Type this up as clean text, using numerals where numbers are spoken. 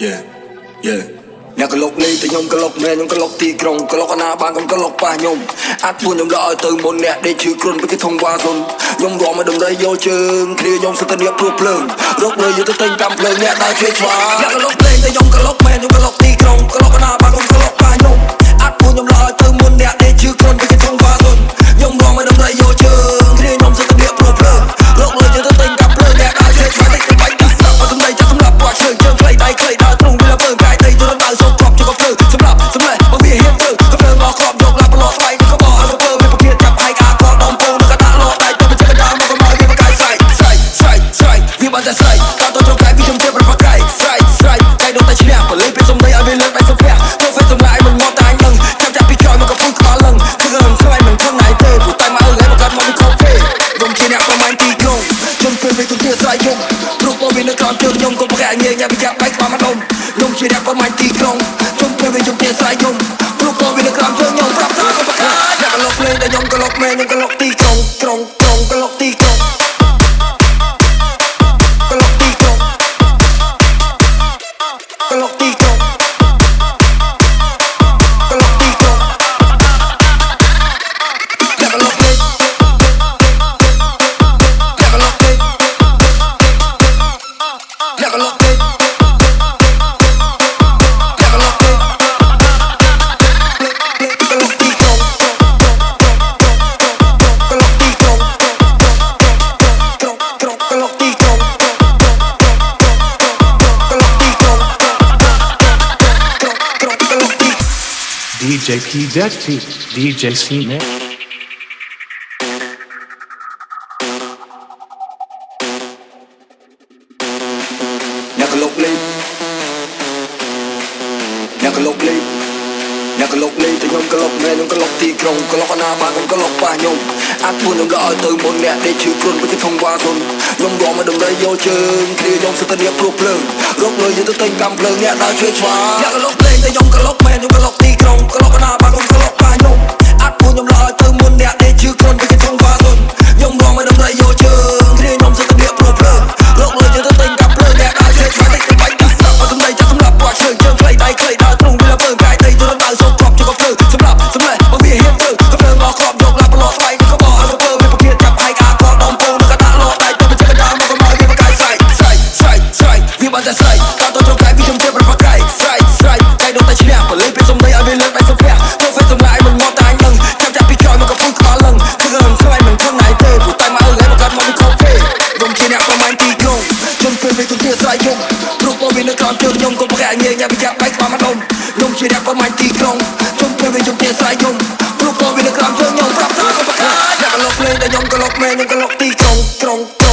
Yeah, yeah. អ្នកក្លុកនេះតែខ្ញុំក្លុកមែនខ្ញុំក្លុកទីក្រុងក្លុកអាណាបានខ្ញុំក្លុកប៉ះខ្ញុំអាចពួនខ្ញុំលើឲ្យទៅមុនអ្នកដេកឈឺគ្រុនពីគេធំវ៉ាសុនខ្ញុំរំឲ្យដំរីយកជើងគ្នាខ្ញុំសិតតែនេះព្រោះភ្លើងរកលើយកទៅទិញតាមភ្លើងអ្នកដើរជួយឆ្វាអ្នកក្លុកលេងតែខ្ញុំក្លុកមែនខ្ញុំក្លុកទីក្រុងក្លុកអាណាបានខ្ញុំក្លុកប៉ះខ្ញុំអាចពួនខ្ញុំលើឲ្យទៅមុនអ្នកដេកឈឺគ្រុនពីគេធំវ៉ាសុនខ្ញុំរំឲ្យដំរីយកជើងគ្នាខ្ញុំសិតតែនេះព្រោះភ្លើងរកលើយកទៅទិញតាមភ្លើងអ្នកដើរជួយឆ្វាតិចទៅបាច់ទៅស្លាប់ឲ្យសំដីចាស់សម្រាប់ពួកជើងខ្លីដៃខ្លីដើរទ្រង់វាលើកាយដីទៅដើរសូមគ្រាប់ជុំភ្លើងសម្រាប់សម្លេងមកវាហ៊ានទៅកំភ្លើងមកគ្រាប់យកឡាប់ឡោស្បែកក៏បោះឲ្យទៅវាប្រគៀតចាប់ឯកអាគាត់ដំពងនឹងកតាឡោដៃទៅមិនចេះដើរមកមកវាបកាយស្រែកវាបានតែស្រែកតាមទៅត្រង់កាយវាជំរាបប្រកាយស្រែកចៃដុតតែឈ្នះបលីពីសំដីឲ្យវាលើកដៃសំភះទៅហ្វេសសម្លាយមិនមកតាញនឹងចាប់ពីក្រោយមកកំពុងក្បាលលឹងគឺរឿងខ្លាំងមិនខំណៃទេព្រោះតែមកឲ្យមកកាត់មកខំទេខ្ញុំជាអ្នកប្រមាណទីក្រុងខ្ញុំពេលវិញទៅទៀតស្រ័យយំព្រោះពោវានៅក្រោមជើងខ្ញុំក៏ប្រកាយងាយញ៉ាំពីចាប់បែកក្បាលមកដុំខ្ញុំជាអ្នកប្រមាណទីក្រុងខ្ញុំពេលវិញទៅទៀតស្រ័យយំព្រោះពោវានៅក្រោមជើងខ្ញុំប្រាប់ថាក៏ប្រកាយអ្នកក្លុកលេងតែខ្ញុំក្លុកមែនខ្ញុំក្លុកទីក្រុងក្លុកទីក្រុងDJ P Dusty, DJ C-Net. អ្នកក្លុកលេងតែខ្ញុំក្លុកមែនខ្ញុំក្លុកទីក្រុងក្លុកអាណាបានខ្ញុំក្លុកប៉ះខ្ញុំអាចពួនខ្ញុំលើឲ្យទៅមុនអ្នកដេកឈឺគ្រុនពីគេធំវ៉ាសុនខ្ញុំរំឲ្យដំរីយកជើងគ្នាខ្ញុំសិតតែនេះព្រោះភ្លើងរកលើយកទៅទិញតាមភ្លើងអ្នកដើរជួយឆ្វាអ្នកក្លុកលេងតែខ្ញុំក្លុកមែនខ្ញុំក្លុកទីក្រុងក្លុកអាណាបានខ្ញុំក្លុកប៉ះខ្ញុំអាចពួនខ្ញុំលើឲ្យទៅមុនអ្នកដេកឈឺគ្រុនពីគេធំវ៉ាសុនខ្ញុំរំឲ្យដំរីយកជើងគ្នាខ្ញុំសិតតែនេះព្រោះភ្លើងរកលើយកទៅទិញតាមភ្លើងអ្នកដើរជួយឆ្វាតិចទៅបាច់ទៅស្លាប់ឲ្យសំដីចាស់សម្រាប់ពួកជើងខ្លីដៃខ្លីដើរទ្រង់វាលើមើលកាយដីទៅដើរសូមគ្រាប់ជុំភ្លើងសម្រាប់សម្លេងមកវាហ៊ានទៅកំភ្លើងមកគ្រាប់យកឡាប់ឡោស្បែកក៏បោះឲ្យទៅវាប្រគៀតចាប់ឯកអាគាត់ដំពងនឹងកតាឡោដៃទៅមិនចេះដើរមកមកវាបកាយស្រែកវាបានតែស្រែកតាមទៅត្រង់កាយវាជំរាបប្រកាយស្រែកចៃដុតតែឈ្នះបលីពីសំដីឲ្យវាលើកដៃសំភះទៅហ្វេសសម្លាយមិនមកតាញនឹងចាប់ពីក្រោយមកកំពុងក្បាលលឹងគឺរឿងខ្លាំងមិនខំណៃទេព្រោះតែមកឲ្យមកកាត់មកខំទេខ្ញុំជាអ្នកប្រមាណទីក្រុងខ្ញុំពេលវិញទៅទៀតស្រ័យយំព្រោះពោវានៅក្រោមជើងខ្ញុំក៏ប្រកាយងាយញ៉ាំពីចាប់បែកក្បាលមកដុំខ្ញុំជាអ្នកប្រមាណទីក្រុងខ្ញុំពេលវិញទៅទៀតស្រ័យយំព្រោះពោវានៅក្រោមជើងខ្ញុំប្រាប់ថាក៏ប្រកាយអ្នកក្លុកលេងតែខ្ញុំក្លុកមែនខ្ញុំក្លុកទីក្រុង